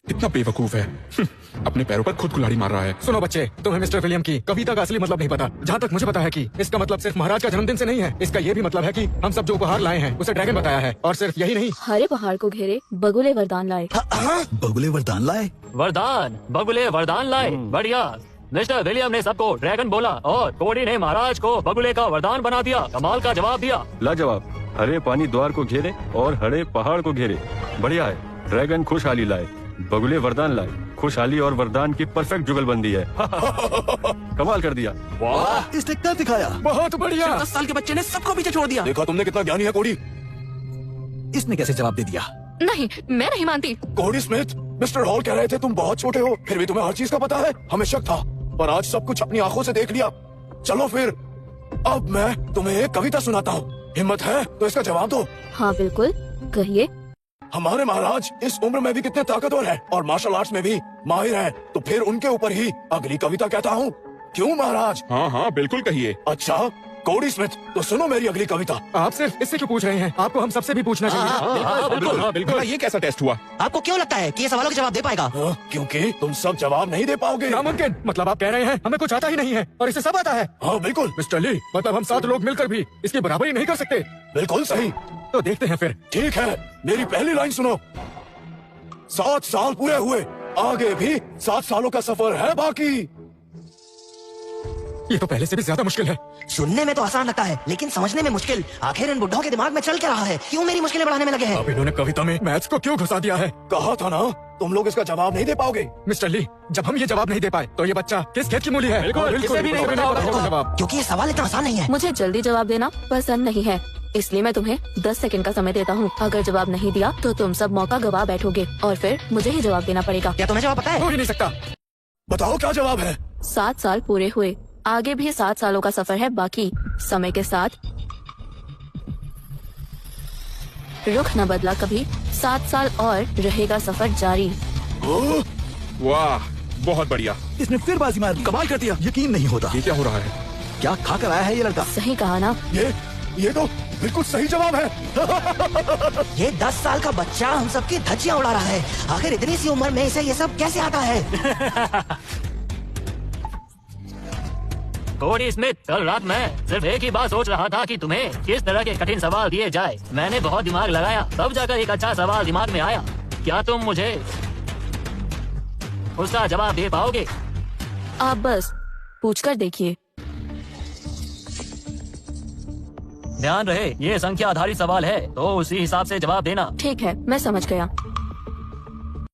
कितना बेवकूफ है। अपने पैरों पर खुद कुल्हाड़ी मार रहा है। सुनो बच्चे, तुम्हें मिस्टर विलियम की कविता का असली मतलब नहीं पता। जहाँ तक मुझे पता है कि इसका मतलब सिर्फ महाराज का जन्मदिन से नहीं है। इसका ये भी मतलब है कि हम सब जो उपहार लाए हैं उसे ड्रैगन बताया है। और सिर्फ यही नहीं, हरे पहाड़ को घेरे बगुले वरदान लाए। बगुले वरदान लाए? वरदान, बगुले वरदान लाए। बढ़िया। मिस्टर विलियम ने सबको ड्रैगन बोला और कोडी ने महाराज को बगुले का वरदान बना दिया। कमाल का जवाब दिया। लाजवाब। हरे पानी द्वार को घेरे और हरे पहाड़ को घेरे। बढ़िया है। ड्रैगन खुशहाली लाए, बगुले वरदान लाए। खुशहाली और वरदान की परफेक्ट जुगलबंदी है। कमाल कर दिया। वाह, इसने क्या दिखाया? बहुत बढ़िया। 10 साल के बच्चे ने सबको पीछे छोड़ दिया। देखा तुमने कितना ज्ञानी है कोडी। इसने कैसे जवाब दे दिया? नहीं, मैं नहीं मानती। कोडी स्मिथ, मिस्टर हॉल कह रहे थे तुम बहुत छोटे हो, फिर भी तुम्हें हर चीज का पता है। हमें शक था, पर आज सब कुछ अपनी आंखों से देख लिया। चलो फिर, अब मैं तुम्हें एक कविता सुनाता हूँ। हिम्मत है तो इसका जवाब दो। हाँ बिल्कुल, कहिए। हमारे महाराज इस उम्र में भी कितने ताकतवर हैं और मार्शल आर्ट्स में भी माहिर हैं, तो फिर उनके ऊपर ही अगली कविता कहता हूँ। क्यों महाराज? हाँ हाँ बिल्कुल कहिए। अच्छा कोडी स्मिथ, तो सुनो मेरी अगली कविता। आप सिर्फ इससे क्यों पूछ रहे हैं? आपको हम सबसे भी पूछना चाहिए। बिल्कुल। ये कैसा टेस्ट हुआ? आपको क्यों लगता है कि ये सवालों के जवाब दे पाएगा? क्योंकि तुम सब जवाब नहीं दे पाओगे। नामुमकिन। मतलब आप कह रहे हैं हमें कुछ आता ही नहीं है और इसे सब आता है? हाँ बिल्कुल। मिस्टर ली, मतलब हम 7 लोग मिलकर भी इसकी बराबरी नहीं कर सकते? बिल्कुल सही। तो देखते हैं फिर। ठीक है, मेरी पहली लाइन सुनो। 7 साल पूरे हुए, आगे भी 7 सालों का सफर है बाकी। ये तो पहले से भी ज्यादा मुश्किल है। सुनने में तो आसान लगता है, लेकिन समझने में मुश्किल। आखिर इन बुड्ढों के दिमाग में चल क्या रहा है? क्यों मेरी मुश्किलें बढ़ाने में लगे हैं? अब इन्होंने कविता में मैथ्स को क्यों घुसा दिया है? कहा था ना, तुम लोग इसका जवाब नहीं दे पाओगे। मिस्टर ली, जब हम ये जवाब नहीं दे पाए तो ये बच्चा किस खेत की मूली है? किसे भी नहीं पता होगा जवाब। क्योंकि ये सवाल इतना आसान नहीं है। मुझे जल्दी जवाब देना पसंद नहीं है, इसलिए मैं तुम्हें 10 सेकंड का समय देता हूँ। अगर जवाब नहीं दिया तो तुम सब मौका गवा बैठोगे और फिर मुझे ही जवाब देना पड़ेगा। क्या तुम्हें जवाब पता है? हो ही नहीं सकता। बताओ क्या जवाब है। 7 साल पूरे हुए, आगे भी 7 सालों का सफर है बाकी। समय के साथ रुख न बदला कभी, 7 साल और रहेगा सफर जारी। वाह, बहुत बढ़िया। इसने फिर बाजी मार दी। कमाल कर दिया। यकीन नहीं होता। ये क्या हो रहा है? क्या खा कर आया है ये लड़का? सही कहा ना? ये तो बिल्कुल सही जवाब है। ये 10 साल का बच्चा हम सबकी धज्जियां उड़ा रहा है। आखिर इतनी सी उम्र में इसे ये सब कैसे आता है? कोडी स्मिथ, कल रात मैं सिर्फ एक ही बात सोच रहा था कि तुम्हें किस तरह के कठिन सवाल दिए जाए। मैंने बहुत दिमाग लगाया, तब जाकर एक अच्छा सवाल दिमाग में आया। क्या तुम मुझे उसका जवाब दे पाओगे? आप बस पूछकर देखिए। ध्यान रहे, ये संख्या आधारित सवाल है, तो उसी हिसाब से जवाब देना। ठीक है, मैं समझ गया।